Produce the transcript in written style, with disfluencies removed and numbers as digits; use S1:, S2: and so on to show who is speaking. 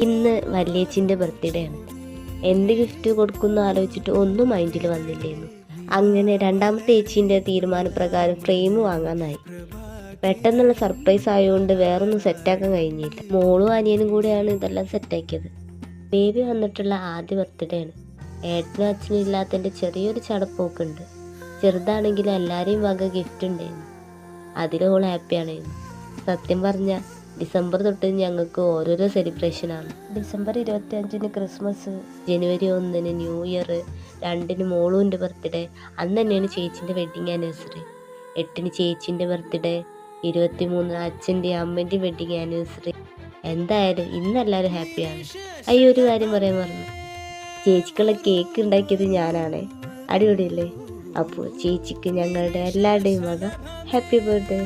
S1: ഇന്ന് വല്യേച്ചിൻ്റെ ബർത്ത്ഡേ ആണ്. എന്ത് ഗിഫ്റ്റ് കൊടുക്കുമെന്ന് ആലോചിച്ചിട്ട് ഒന്നും മൈൻഡിൽ വന്നില്ലായിരുന്നു. അങ്ങനെ രണ്ടാമത്തെ ചേച്ചീൻ്റെ തീരുമാനപ്രകാരം ഫ്രെയിം വാങ്ങാനായി. പെട്ടെന്നുള്ള സർപ്രൈസ് ആയതുകൊണ്ട് വേറൊന്നും സെറ്റാക്കാൻ കഴിഞ്ഞില്ല. മോളും അനിയനും കൂടെയാണ് ഇതെല്ലാം സെറ്റാക്കിയത്. ബേബി വന്നിട്ടുള്ള ആദ്യ ബർത്ത്ഡേ ആണ്. ഏട്ടനും അച്ഛനും ഇല്ലാത്തതിൻ്റെ ചെറിയൊരു ചടപ്പൊക്കെ ഉണ്ട്. ചെറുതാണെങ്കിലും എല്ലാവരെയും വക ഗിഫ്റ്റ് ഉണ്ടായിരുന്നു. അതിലോൾ ഹാപ്പിയാണായിരുന്നു. സത്യം പറഞ്ഞാൽ ഡിസംബർ തൊട്ട് ഞങ്ങൾക്ക് ഓരോരോ സെലിബ്രേഷനാണ്. ഡിസംബർ 25-ന് ക്രിസ്മസ്, ജനുവരി 1-ന് ന്യൂ ഇയർ, 2-ന് മോളുവിൻ്റെ ബർത്ത്ഡേ, അന്ന് തന്നെയാണ് ചേച്ചീൻ്റെ വെഡ്ഡിങ് ആനിവേഴ്സറി. 8-ന് ചേച്ചീൻ്റെ ബർത്ത്ഡേ, 23-ന് അച്ഛൻ്റെയും അമ്മേൻ്റെയും വെഡ്ഡിങ് ആനിവേഴ്സറി. എന്തായാലും ഇന്നെല്ലാവരും ഹാപ്പിയാണ്. അയ്യോ, ഒരു കാര്യം പറയാൻ പറഞ്ഞു, ചേച്ചിക്കുള്ള കേക്ക് ഉണ്ടാക്കിയത് ഞാനാണേ. അടിപൊളിയല്ലേ? അപ്പോൾ ചേച്ചിക്ക് ഞങ്ങളുടെ എല്ലാവരുടെയും വക ഹാപ്പി ബർത്ത്ഡേ.